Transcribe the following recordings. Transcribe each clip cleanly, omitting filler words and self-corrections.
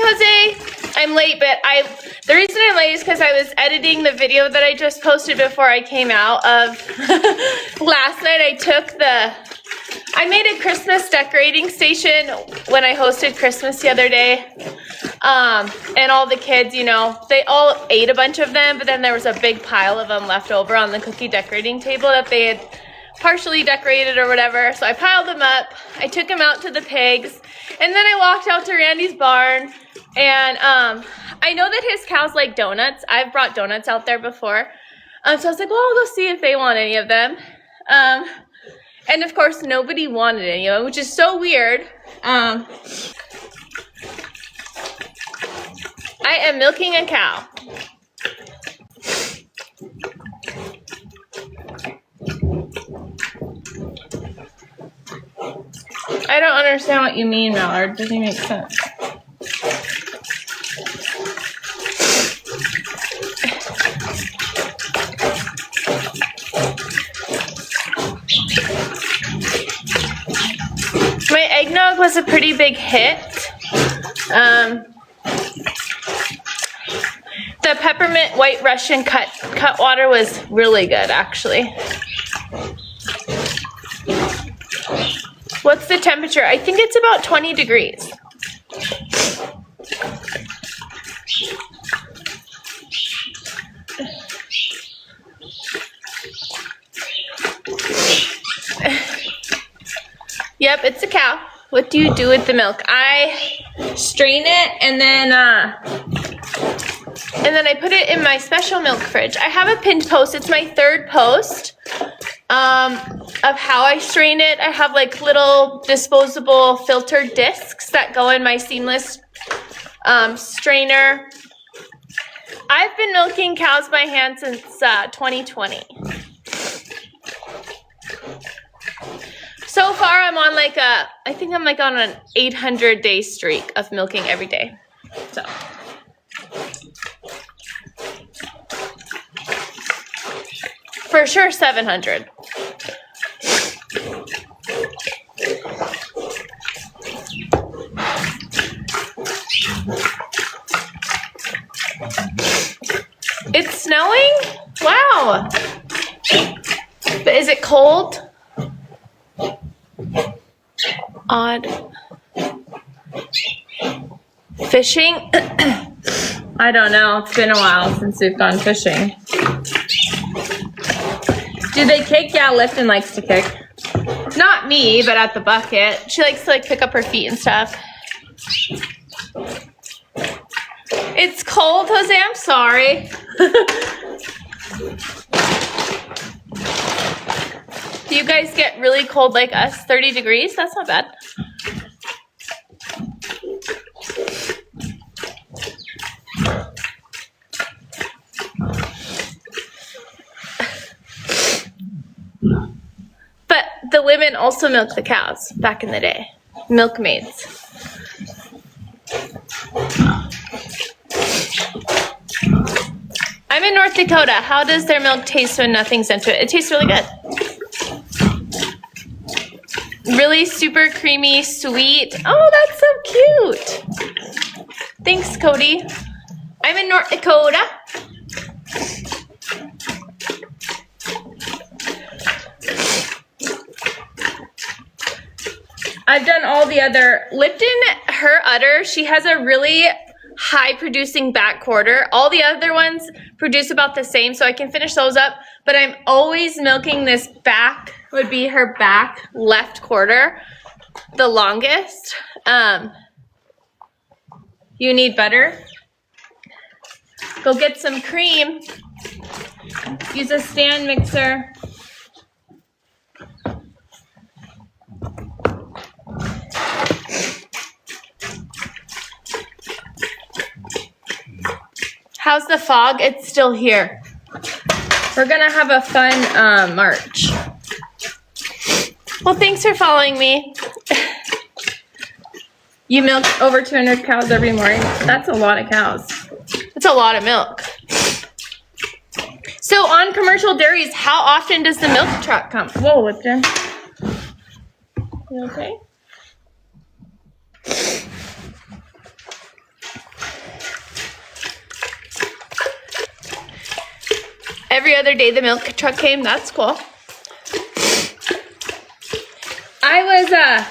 Jose. I'm late, but the reason I'm late is because I was editing the video that I just posted before I came out of last night. I made a Christmas decorating station when I hosted Christmas the other day. And all the kids, you know, they all ate a bunch of them, but then there was a big pile of them left over on the cookie decorating table that they had partially decorated or whatever. So I piled them up. I took them out to the pigs, and then I walked out to Randy's barn. And I know that his cows like donuts. I've brought donuts out there before. So I was like, well, I'll go see if they want any of them. And of course, nobody wanted any of them, which is so weird. I am milking a cow. I don't understand what you mean, Mallard. Doesn't make sense. My eggnog was a pretty big hit. The peppermint white Russian cut water was really good, actually. What's the temperature? I think it's about 20 degrees. Yep, it's a cow. What do you do with the milk? I strain it and then I put it in my special milk fridge. I have a pinned post. It's my third post of how I strain it. I have like little disposable filter discs that go in my seamless strainer. I've been milking cows by hand since 2020. So far, I'm on I think I'm on an 800-day streak of milking every day. So. For sure, 700. It's snowing? Wow. But is it cold? Odd. Fishing? I don't know. It's been a while since we've gone fishing. Do they kick? Yeah, Lifton likes to kick. Not me, but at the bucket. She likes to pick up her feet and stuff. It's cold, Jose. I'm sorry. Do you guys get really cold like us? 30 degrees? That's not bad. But the women also milked the cows back in the day. Milkmaids. I'm in North Dakota. How does their milk taste when nothing's into it? It tastes really good. Really super creamy, sweet. Oh, that's so cute. Thanks, Cody. I'm in North Dakota. I've done all the other. Lipton, her udder, she has a really high producing back quarter. All the other ones produce about the same, so I can finish those up. But I'm always milking this back, would be her back left quarter, the longest. You need butter. Go get some cream. Use a stand mixer. How's the fog? It's still here. We're gonna have a fun March. Well, thanks for following me. You milk over 200 cows every morning. That's a lot of cows. That's a lot of milk. So on commercial dairies, how often does the milk truck come? Whoa, Lipton. You okay? every other day the milk truck came. That's cool. I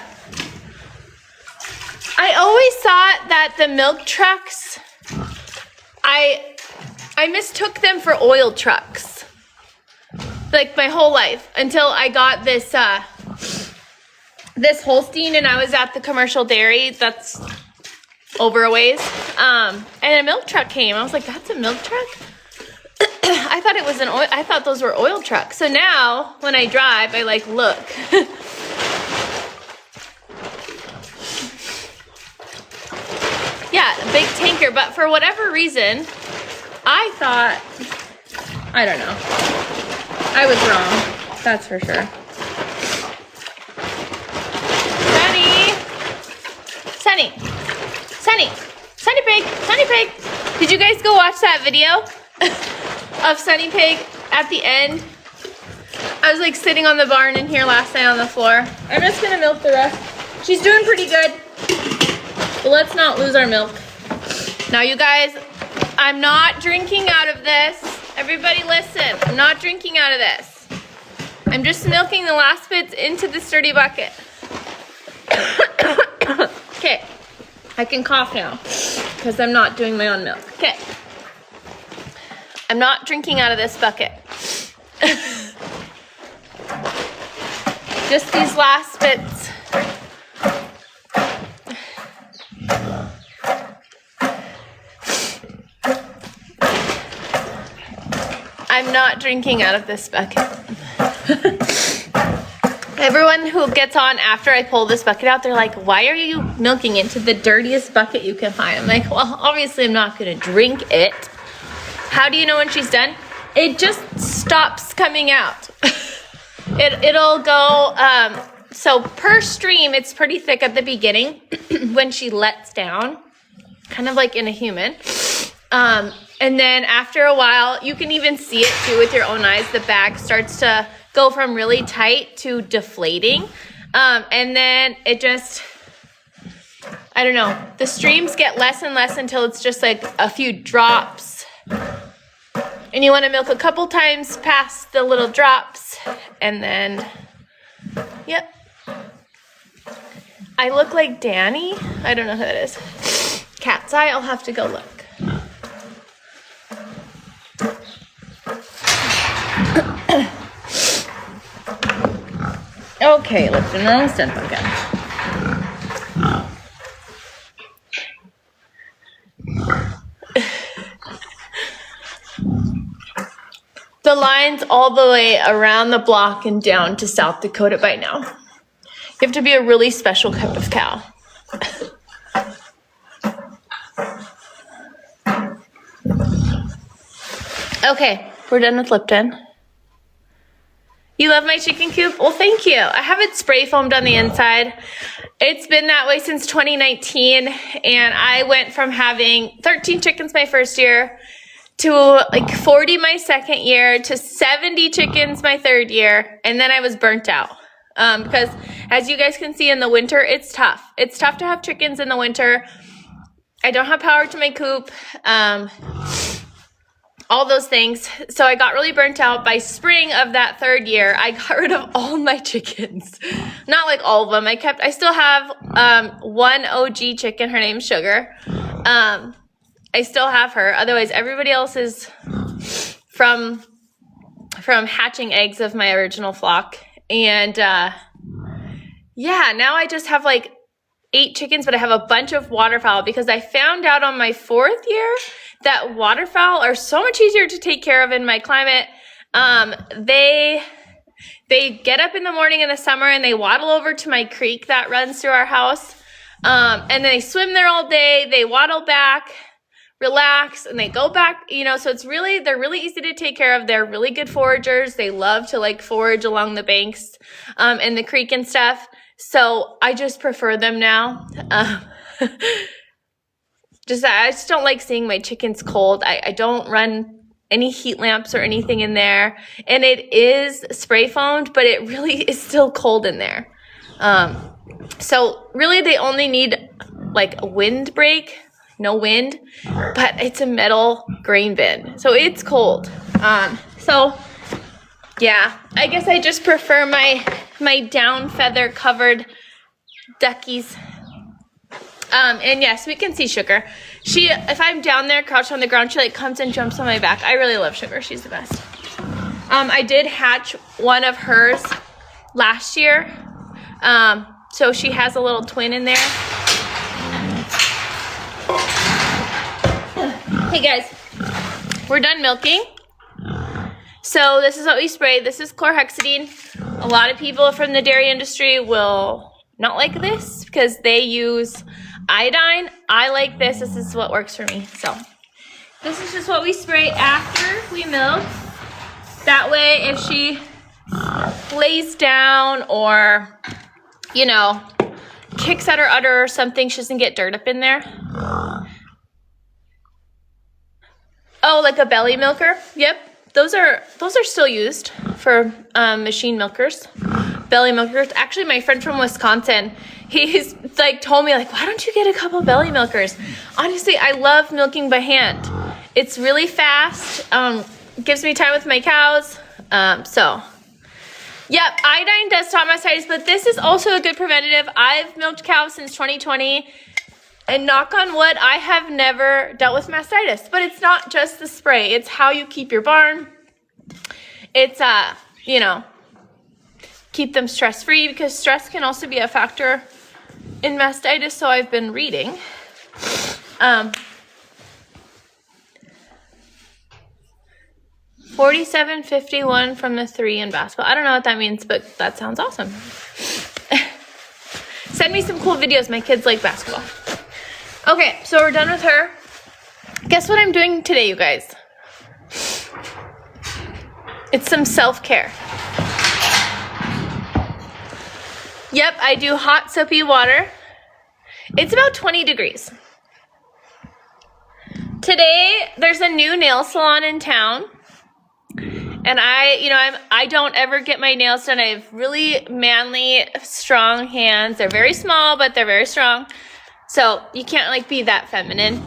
always thought that the milk trucks, I mistook them for oil trucks. Like my whole life until I got this this Holstein and I was at the commercial dairy that's over a ways. And a milk truck came. I was like, that's a milk truck? I thought it was an oil, I thought those were oil trucks. So now when I drive, I like look. Yeah, a big tanker, but for whatever reason, I thought, I don't know. I was wrong, that's for sure. Sunny Pig. Did you guys go watch that video of Sunny Pig at the end? I was like sitting on the barn in here last night on the floor. I'm just gonna milk the rest. She's doing pretty good, but let's not lose our milk. Now you guys, I'm not drinking out of this. Everybody listen, I'm not drinking out of this. I'm just milking the last bits into the sturdy bucket. Okay, I can cough now because I'm not doing my own milk. Okay, I'm not drinking out of this bucket. Just these last bits. I'm not drinking out of this bucket. Everyone who gets on after I pull this bucket out, they're like, why are you milking into the dirtiest bucket you can find? I'm like, well, obviously I'm not gonna drink it. How do you know when she's done? It just stops coming out. It'll go, so per stream, it's pretty thick at the beginning when she lets down, kind of like in a human. And then after a while, you can even see it too with your own eyes. The bag starts to go from really tight to deflating. And then it just, I don't know, the streams get less and less until it's just like a few drops. And you want to milk a couple times past the little drops. And then, yep. I look like Danny. I don't know who that is. Cat's eye, I'll have to go look. Okay, let's do an almost done bucket. The line's all the way around the block and down to South Dakota by now. You have to be a really special type of cow. Okay, we're done with Lipton. You love my chicken coop? Well, thank you. I have it spray foamed on the inside. It's been that way since 2019, and I went from having 13 chickens my first year to like 40 my second year to 70 chickens my third year, and then I was burnt out. Because as you guys can see in the winter, it's tough. It's tough to have chickens in the winter. I don't have power to my coop. All those things. So I got really burnt out. By spring of that third year, I got rid of all my chickens. Not like all of them. I still have one OG chicken. Her name's Sugar. I still have her. Otherwise, everybody else is from hatching eggs of my original flock. And yeah, now I just have like 8 chickens, but I have a bunch of waterfowl because I found out on my 4th year that waterfowl are so much easier to take care of in my climate. They get up in the morning in the summer and they waddle over to my creek that runs through our house. And they swim there all day. They waddle back, relax, and they go back, you know, so they're really easy to take care of. They're really good foragers. They love to like forage along the banks, and the creek and stuff. So I just prefer them now. I just don't like seeing my chickens cold. I don't run any heat lamps or anything in there. And it is spray foamed, but it really is still cold in there. So really they only need like a wind break, no wind, but it's a metal grain bin. So it's cold. So yeah, I guess I just prefer my down feather covered duckies. And yes, we can see Sugar. If I'm down there crouched on the ground, she like comes and jumps on my back. I really love Sugar. She's the best. I did hatch one of hers last year. So she has a little twin in there. Hey guys, we're done milking. So this is what we sprayed. This is chlorhexidine. A lot of people from the dairy industry will not like this because they use iodine. I like this. This is what works for me. So this is just what we spray after we milk. That way if she lays down or, you know, kicks at her udder or something, she doesn't get dirt up in there. Oh, like a belly milker? Yep. Those are still used for machine milkers, belly milkers. Actually, my friend from Wisconsin, he's like told me like, why don't you get a couple belly milkers? Honestly, I love milking by hand. It's really fast. Gives me time with my cows. So, yep, iodine does stop mastitis, but this is also a good preventative. I've milked cows since 2020. And knock on wood, I have never dealt with mastitis. But it's not just the spray. It's how you keep your barn. It's, you know, keep them stress-free because stress can also be a factor in mastitis. So I've been reading. 4751 from the 3 in basketball. I don't know what that means, but that sounds awesome. Send me some cool videos. My kids like basketball. Okay, so we're done with her. Guess what I'm doing today, you guys? It's some self-care. Yep, I do hot soapy water. It's about 20 degrees. Today, there's a new nail salon in town. And I don't ever get my nails done. I have really manly, strong hands. They're very small, but they're very strong. So you can't like be that feminine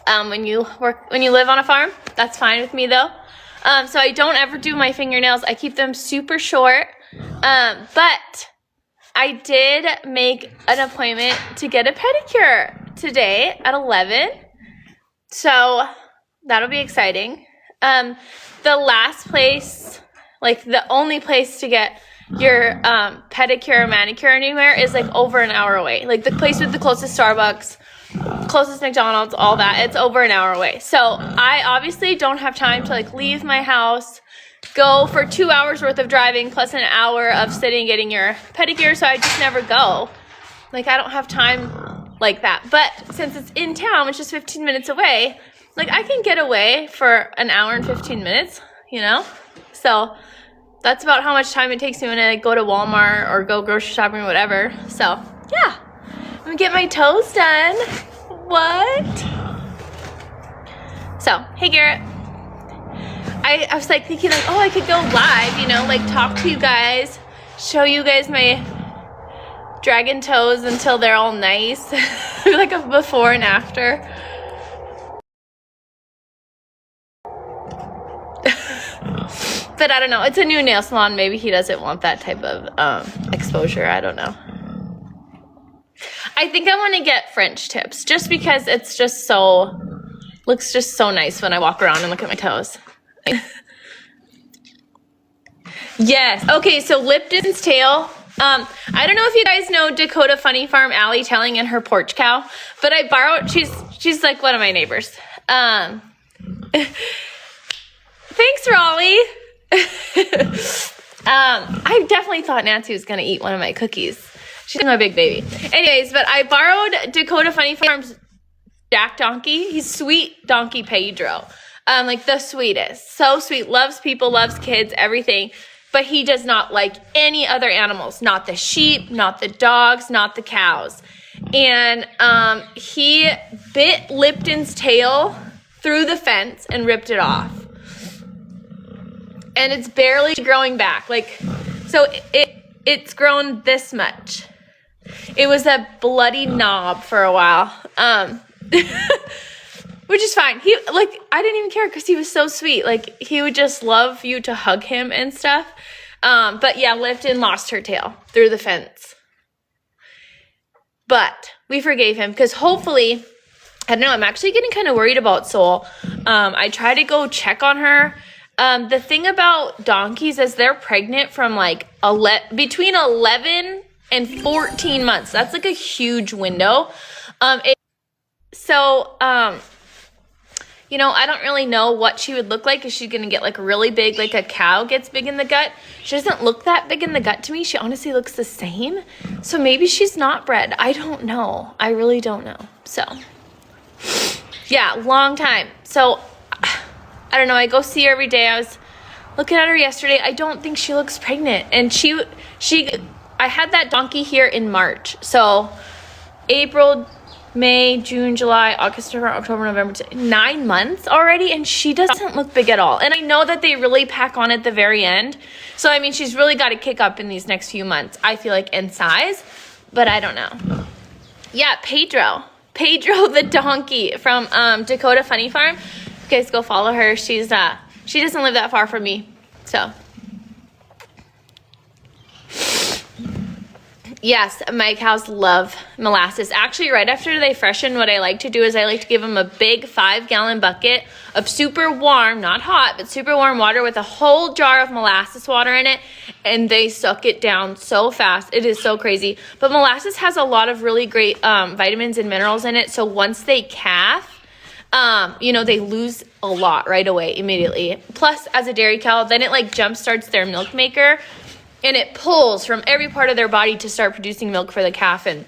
when you live on a farm. That's fine with me though. So I don't ever do my fingernails. I keep them super short. But I did make an appointment to get a pedicure today at 11. So that'll be exciting. The last place, like the only place to get your pedicure or manicure anywhere is like over an hour away. Like the place with the closest Starbucks, closest McDonald's, all that, it's over an hour away. So I obviously don't have time to like leave my house, go for 2 hours worth of driving plus an hour of sitting getting your pedicure. So I just never go. Like I don't have time like that. But since it's in town, which is 15 minutes away, like I can get away for an hour and 15 minutes, you know? So that's about how much time it takes me when I go to Walmart or go grocery shopping or whatever. So, yeah. I'm gonna get my toes done. What? So, hey Garrett. I was like thinking like, oh, I could go live, you know, like talk to you guys, show you guys my dragon toes until they're all nice. Like a before and after. But I don't know. It's a new nail salon. Maybe he doesn't want that type of exposure. I don't know. I think I want to get French tips just because it's just looks just so nice when I walk around and look at my toes. Yes. Okay, so Lipton's tail. I don't know if you guys know Dakota Funny Farm Allie Telling and her porch cow, but I borrowed, she's like one of my neighbors. Thanks, Raleigh. I definitely thought Nancy was gonna eat one of my cookies. She's my big baby. Anyways, but I borrowed Dakota Funny Farm's Jack Donkey. He's sweet donkey Pedro. Like the sweetest. So sweet. Loves people, loves kids, everything. But he does not like any other animals. Not the sheep, not the dogs, not the cows. And he bit Lipton's tail through the fence and ripped it off. And it's barely growing back. Like, so it's grown this much. It was a bloody knob for a while. Which is fine. He, like, I didn't even care because he was so sweet. Like, he would just love you to hug him and stuff. But yeah, Lifton lost her tail through the fence. But we forgave him because hopefully, I don't know, I'm actually getting kind of worried about Soul. I try to go check on her. The thing about donkeys is they're pregnant from like between 11 and 14 months. That's like a huge window. You know, I don't really know what she would look like. Is she going to get like really big, like a cow gets big in the gut? She doesn't look that big in the gut to me. She honestly looks the same. So maybe she's not bred. I don't know. I really don't know. So, yeah, long time. So, I don't know. I go see her every day. I was looking at her yesterday. I don't think she looks pregnant. And I had that donkey here in March. So, April, May, June, July, August, September, October, November, 9 months already, and she doesn't look big at all. And I know that they really pack on at the very end. So, I mean, she's really got to kick up in these next few months, I feel like, in size. But I don't know. Yeah, Pedro the donkey from Dakota Funny Farm. You guys go follow her. She doesn't live that far from me. So, yes, my cows love molasses. Actually, right after they freshen, what I like to do is I like to give them a big 5-gallon bucket of super warm, not hot, but super warm water with a whole jar of molasses water in it, and they suck it down so fast. It is so crazy. But molasses has a lot of really great vitamins and minerals in it, so once they calf, you know, they lose a lot right away, immediately. Plus, as a dairy cow, then it like jump starts their milk maker, and it pulls from every part of their body to start producing milk for the calf. And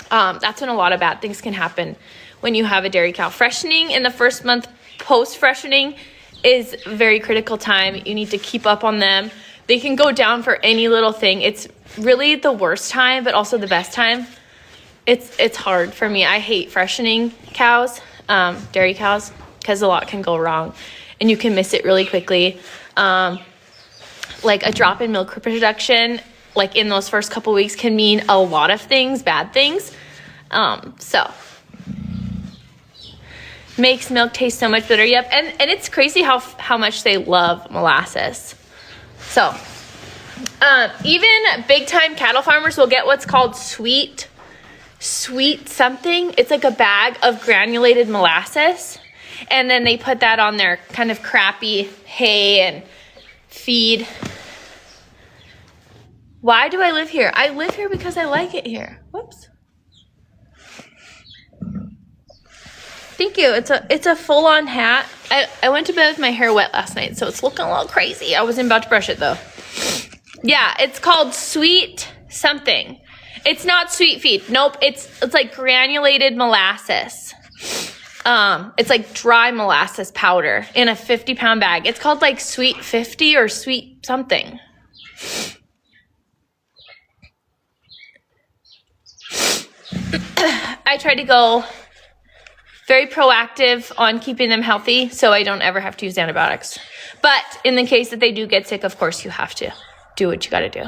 that's when a lot of bad things can happen when you have a dairy cow. Freshening in the first month post-freshening is a very critical time. You need to keep up on them. They can go down for any little thing. It's really the worst time, but also the best time. It's hard for me. I hate freshening cows, dairy cows, because a lot can go wrong, and you can miss it really quickly. Like a drop in milk production, like in those first couple weeks, can mean a lot of things, bad things. So makes milk taste so much better. Yep, and it's crazy how much they love molasses. So even big time cattle farmers will get what's called sweet something. It's like a bag of granulated molasses, and then they put that on their kind of crappy hay and feed. Why do I live here? I live here because I like it here. Whoops. Thank you. It's a full-on hat. I went to bed with my hair wet last night, so it's looking a little crazy. I wasn't about to brush it though. Yeah, it's called sweet something. It's not sweet feed. Nope. It's like granulated molasses. It's like dry molasses powder in a 50-pound bag. It's called like Sweet 50 or Sweet something. I try to go very proactive on keeping them healthy so I don't ever have to use antibiotics. But in the case that they do get sick, of course, you have to do what you got to do.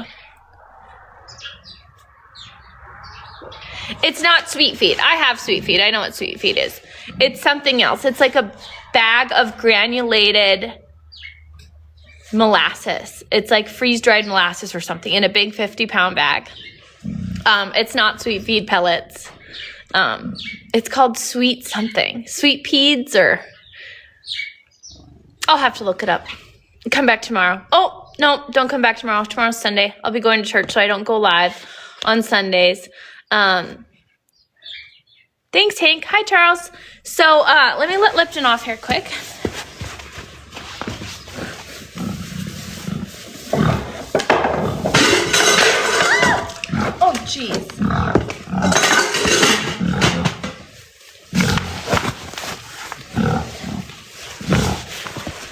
It's not sweet feed. I have sweet feed. I know what sweet feed is. It's something else. It's like a bag of granulated molasses. It's like freeze-dried molasses or something in a big 50-pound bag. It's not sweet feed pellets. It's called sweet something. Sweet peas, or I'll have to look it up. Come back tomorrow. Oh, no, don't come back tomorrow. Tomorrow's Sunday. I'll be going to church, so I don't go live on Sundays. Thanks, Hank. Hi, Charles. So let me let Lipton off here quick. Oh, jeez.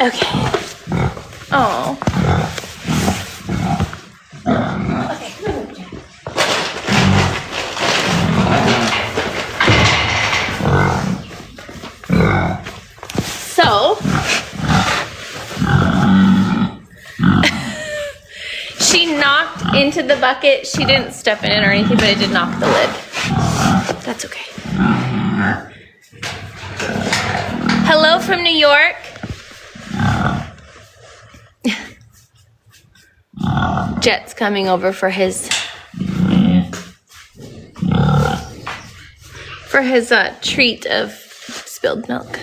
Okay. Oh. Okay, come on, Lipton. So, she knocked into the bucket. She didn't step in it or anything, but I did knock the lid. That's okay. Hello from New York. Jet's coming over for his treat of spilled milk.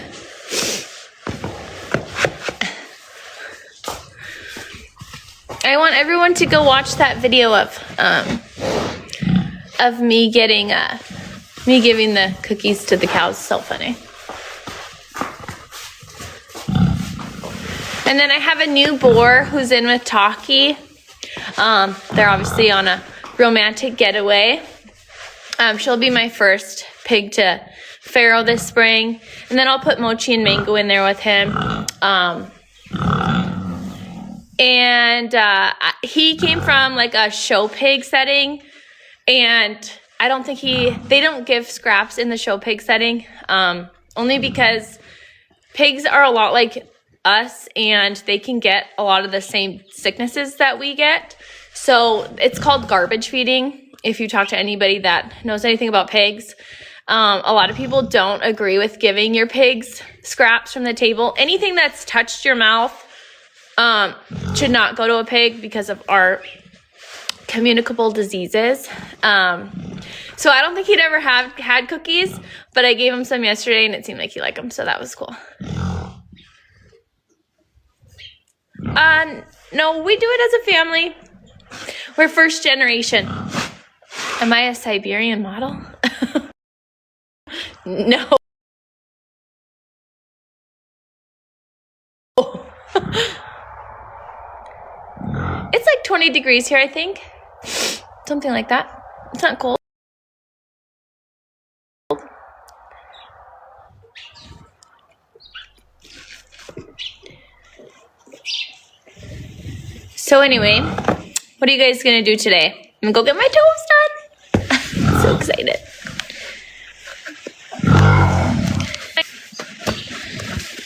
I want everyone to go watch that video of me giving the cookies to the cows. So funny. And then I have a new boar who's in with Taki. They're obviously on a romantic getaway. She'll be my first pig to farrow this spring. And then I'll put Mochi and Mango in there with him. He came from like a show pig setting. And I don't think they don't give scraps in the show pig setting. Only because pigs are a lot like us and they can get a lot of the same sicknesses that we get. So it's called garbage feeding. If you talk to anybody that knows anything about pigs, a lot of people don't agree with giving your pigs scraps from the table. Anything that's touched your mouth should not go to a pig because of our communicable diseases. So I don't think he'd ever had cookies, but I gave him some yesterday and it seemed like he liked them, so that was cool. No, we do it as a family. We're first generation. Am I a Siberian model? No. It's like 20 degrees here, I think. Something like that. It's not cold. So anyway, what are you guys gonna do today? I'm gonna go get my toes done. I'm so excited.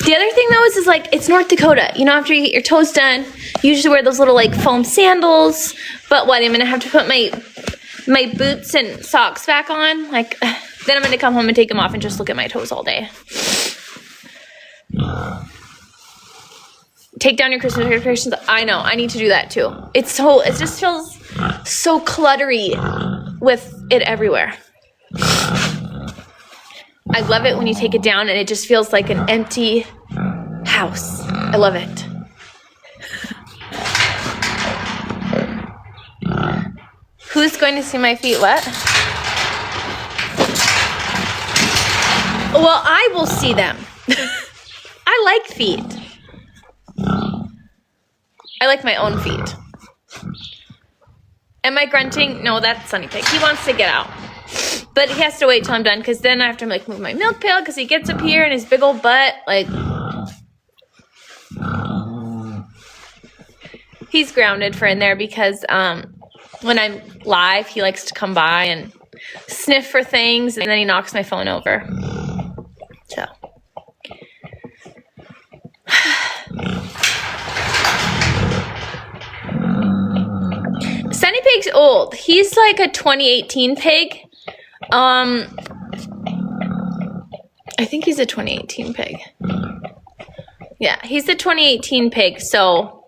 The other thing though is like, it's North Dakota. You know, after you get your toes done, you usually wear those little like foam sandals. But what, I'm gonna have to put my boots and socks back on? Like, then I'm gonna come home and take them off and just look at my toes all day. Take down your Christmas decorations. I know, I need to do that too. It just feels so cluttery with it everywhere. I love it when you take it down and it just feels like an empty house. I love it. Who's going to see my feet wet? Well, I will see them. I like feet. I like my own feet. Am I grunting? No, that's Sunny Pig. He wants to get out. But he has to wait till I'm done because then I have to like move my milk pail because he gets up here and his big old butt, like, he's grounded for in there because when I'm live, he likes to come by and sniff for things and then he knocks my phone over. So. Sunny Pig's old. He's like a 2018 pig. I think he's a 2018 pig. Yeah, he's a 2018 pig, so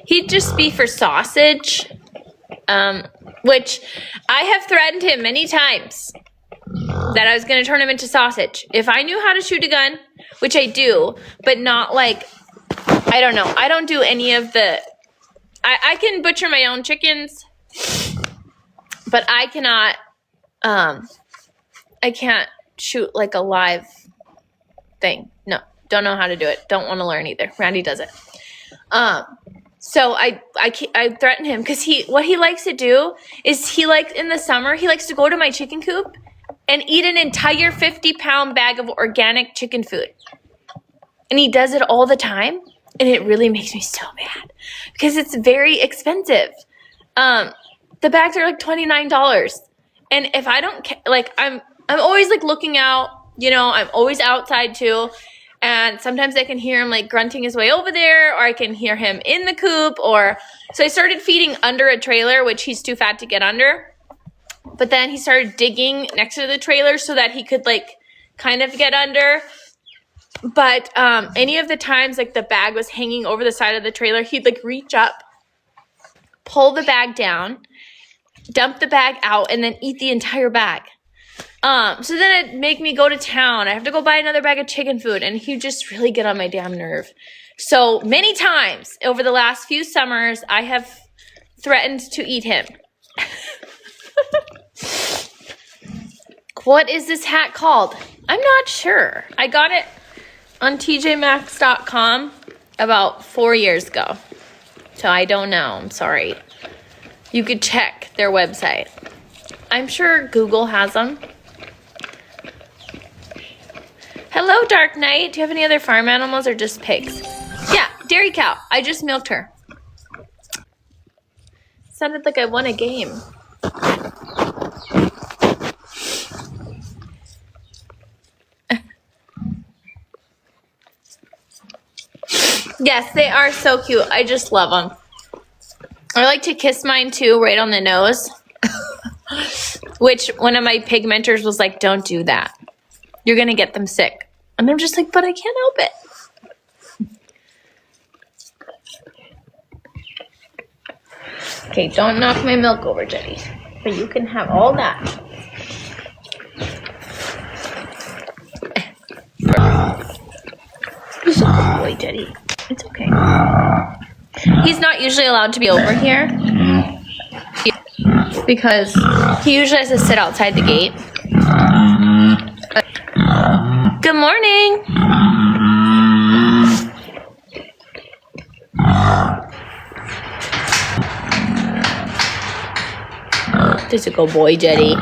he'd just be for sausage, which I have threatened him many times that I was going to turn him into sausage. If I knew how to shoot a gun, which I do, but not like, I don't know. I don't do any of the, I can butcher my own chickens, but I cannot, I can't shoot like a live thing. No, don't know how to do it. Don't want to learn either. Randy does it. So I threaten him because what he likes to do is in the summer, he likes to go to my chicken coop and eat an entire 50-pound bag of organic chicken food. And he does it all the time. And it really makes me so mad because it's very expensive. The bags are like $29. And if I don't, like, I'm always like looking out, you know, I'm always outside too. And sometimes I can hear him like grunting his way over there, or I can hear him in the coop, so I started feeding under a trailer, which he's too fat to get under. But then he started digging next to the trailer so that he could like kind of get under. But any of the times like the bag was hanging over the side of the trailer, he'd like reach up, pull the bag down, dump the bag out, and then eat the entire bag. So then it'd make me go to town. I have to go buy another bag of chicken food, and he'd just really get on my damn nerve. So many times over the last few summers, I have threatened to eat him. What is this hat called? I'm not sure. I got it on tjmax.com about 4 years ago. So I don't know. I'm sorry. You could check their website. I'm sure Google has them. Hello, Dark Knight. Do you have any other farm animals or just pigs? Yeah, dairy cow. I just milked her. Sounded like I won a game. Yes, they are so cute. I just love them. I like to kiss mine too, right on the nose. Which one of my pig mentors was like, don't do that. You're going to get them sick. And I'm just like, but I can't help it. Okay, don't knock my milk over, Jenny. But you can have all that. You're so good boy, Jenny. It's okay. He's not usually allowed to be over here. Because he usually has to sit outside the gate. Good morning. This is a good boy, Jetty.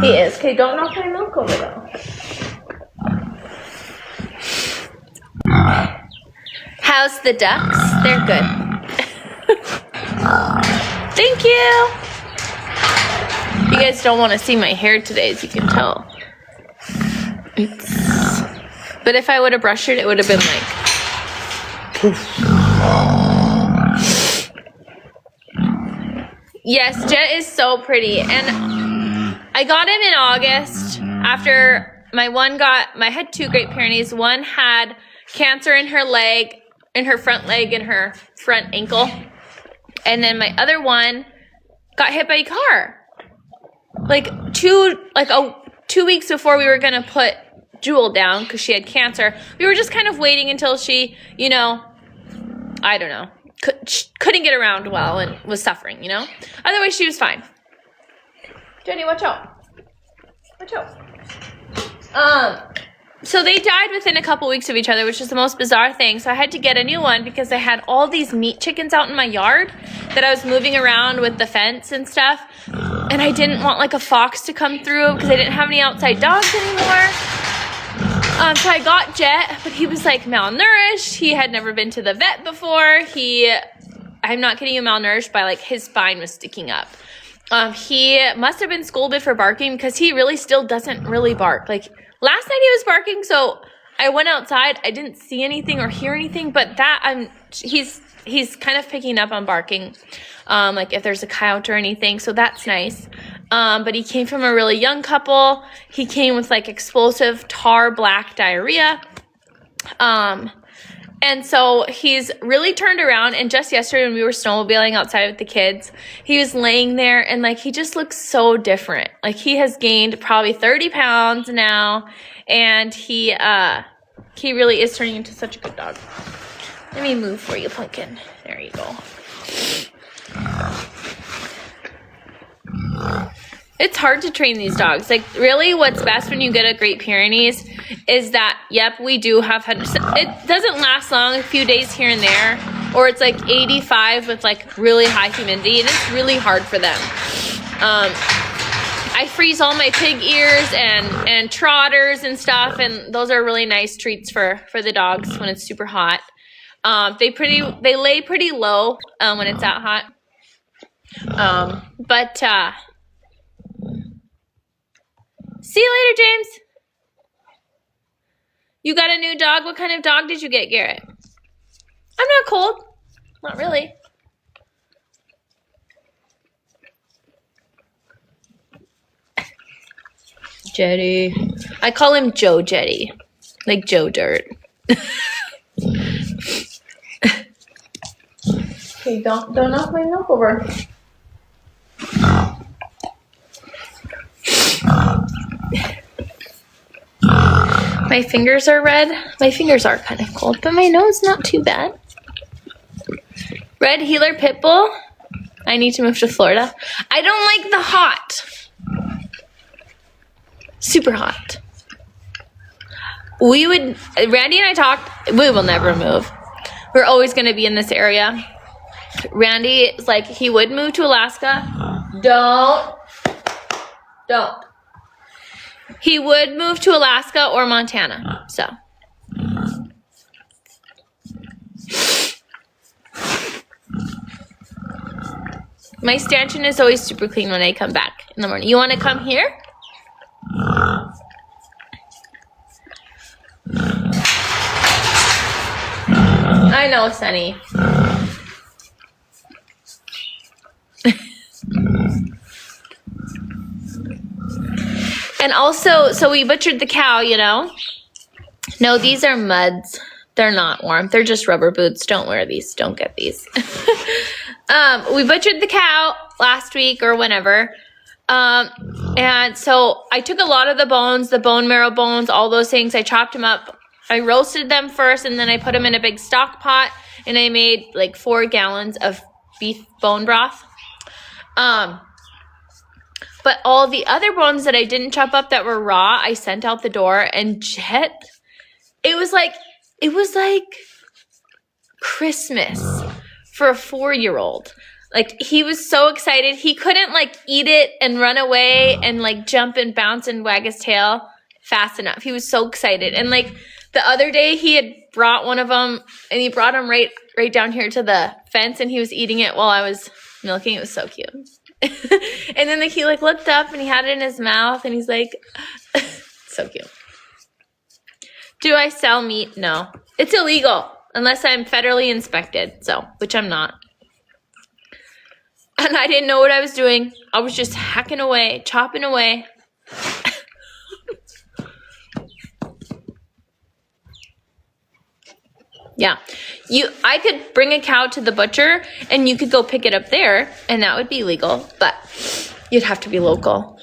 He is. Okay, don't knock my milk over though. How's the ducks? They're good. Thank you. You guys don't want to see my hair today, as you can tell. But if I would have brushed it, it would have been like poof. Yes, Jet is so pretty. And I got him in August after I had 2 Great Pyrenees. One had cancer in her leg, in her front leg and her front ankle. And then my other one got hit by a car. Like 2 weeks before we were going to put Jewel down because she had cancer. We were just kind of waiting until she, I don't know, couldn't get around well and was suffering, Otherwise, she was fine. Jenny, watch out. Watch out. So they died within a couple weeks of each other, which is the most bizarre thing. So I had to get a new one because I had all these meat chickens out in my yard that I was moving around with the fence and stuff. And I didn't want like a fox to come through because I didn't have any outside dogs anymore. So I got Jet, but he was like malnourished. He had never been to the vet before. I'm not kidding you, malnourished by like his spine was sticking up. He must have been scolded for barking because he really still doesn't really bark. Like last night he was barking, so I went outside. I didn't see anything or hear anything, but he's kind of picking up on barking, like if there's a coyote or anything. So that's nice. But he came from a really young couple. He came with like explosive tar black diarrhea. And so he's really turned around, and just yesterday when we were snowmobiling outside with the kids, he was laying there and like he just looks so different. Like he has gained probably 30 pounds now, and he really is turning into such a good dog. Let me move for you, Pumpkin. There you go. It's hard to train these dogs. Like, really, what's best when you get a Great Pyrenees is that, yep, we do have hundreds. It doesn't last long, a few days here and there, or it's like 85 with like really high humidity, and it's really hard for them. I freeze all my pig ears and trotters and stuff, and those are really nice treats for the dogs when it's super hot. They lay pretty low when it's that hot. See you later, James. You got a new dog? What kind of dog did you get, Garrett? I'm not cold. Not really. Jetty. I call him Joe Jetty. Like Joe Dirt. Okay, don't knock my milk over. My fingers are red. My fingers are kind of cold, but my nose not too bad. Red Heeler Pitbull. I need to move to Florida. I don't like the hot. Super hot. Randy and I talked, we will never move. We're always going to be in this area. Randy is like, he would move to Alaska. Don't. He would move to Alaska or Montana, so. My stanchion is always super clean when I come back in the morning. You want to come here? I know, Sunny. And also, so we butchered the cow, you know. No, these are muds. They're not warm. They're just rubber boots. Don't wear these. Don't get these. We butchered the cow last week or whenever. And so I took a lot of the bones, the bone marrow bones, all those things. I chopped them up. I roasted them first, and then I put them in a big stock pot, and I made like 4 gallons of beef bone broth. But all the other bones that I didn't chop up that were raw, I sent out the door, and Jet, it was like Christmas for a 4-year-old. Like, he was so excited. He couldn't like eat it and run away and like jump and bounce and wag his tail fast enough. He was so excited. And like the other day he had brought one of them, and he brought him right down here to the fence, and he was eating it while I was milking. It was so cute. And then like he like looked up and he had it in his mouth, and he's like, so cute. Do I sell meat? No. It's illegal unless I'm federally inspected, so, which I'm not. And I didn't know what I was doing. I was just hacking away, chopping away. Yeah. I could bring a cow to the butcher, and you could go pick it up there, and that would be legal, but you'd have to be local.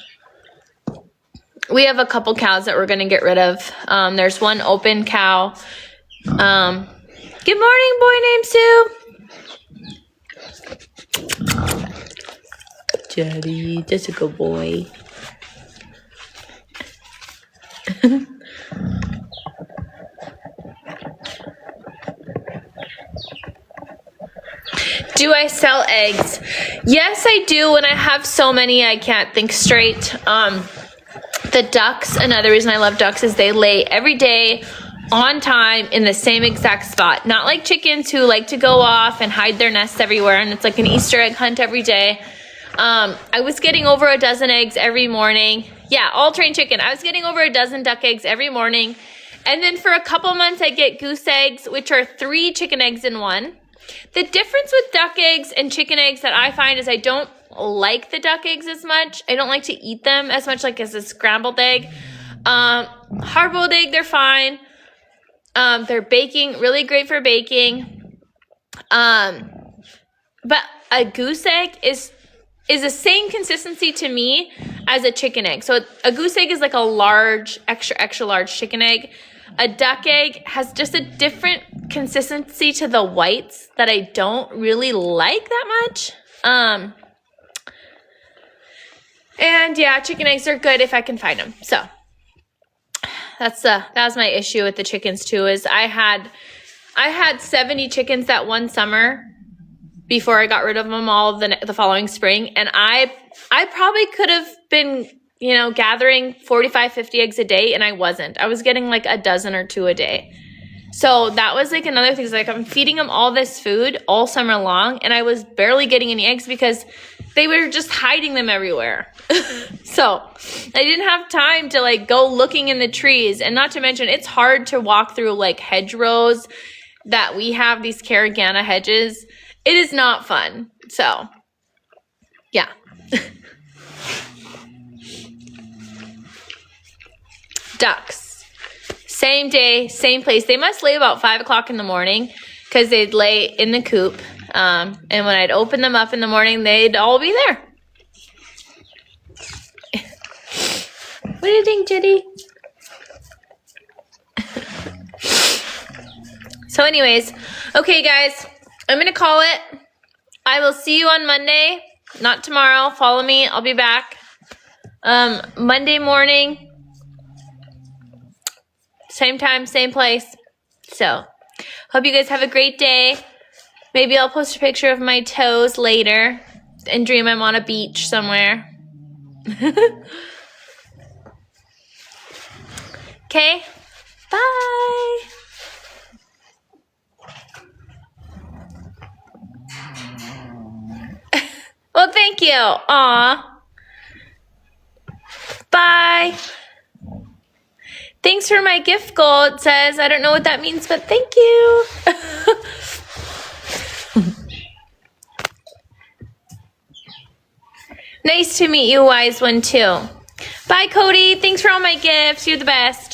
We have a couple cows that we're going to get rid of. There's one open cow. Good morning, boy named Sue. Daddy, that's a good boy. Do I sell eggs? Yes, I do, and I have so many I can't think straight. The ducks, another reason I love ducks is they lay every day on time in the same exact spot. Not like chickens who like to go off and hide their nests everywhere, and it's like an Easter egg hunt every day. I was getting over a dozen eggs every morning. Yeah, all trained chicken. I was getting over a dozen duck eggs every morning. And then for a couple months, I get goose eggs, which are 3 chicken eggs in one. The difference with duck eggs and chicken eggs that I find is I don't like the duck eggs as much. I don't like to eat them as much like as a scrambled egg. Hard-boiled egg, they're fine. They're baking, really great for baking. But a goose egg is the same consistency to me as a chicken egg. So a goose egg is like a large, extra large chicken egg. A duck egg has just a different consistency to the whites that I don't really like that much. And yeah, chicken eggs are good if I can find them. So that was my issue with the chickens too, is I had 70 chickens that one summer before I got rid of them all the following spring. And I probably could have been, gathering 45, 50 eggs a day, and I wasn't. I was getting like a dozen or 2 a day. So that was like another thing. Like, I'm feeding them all this food all summer long, and I was barely getting any eggs because they were just hiding them everywhere. So I didn't have time to like go looking in the trees. And not to mention, it's hard to walk through like hedgerows that we have, these Caragana hedges. It is not fun. So yeah. Ducks. Same day, same place. They must lay about 5 o'clock in the morning because they'd lay in the coop. And when I'd open them up in the morning, they'd all be there. What do you think, Jitty? So anyways, okay, guys, I'm going to call it. I will see you on Monday. Not tomorrow. Follow me. I'll be back. Monday morning. Same time, same place. So, hope you guys have a great day. Maybe I'll post a picture of my toes later and dream I'm on a beach somewhere. Okay? Bye! Well, thank you. Aw. Bye. Thanks for my gift goal, it says. I don't know what that means, but thank you. Nice to meet you, wise one, too. Bye, Cody. Thanks for all my gifts. You're the best.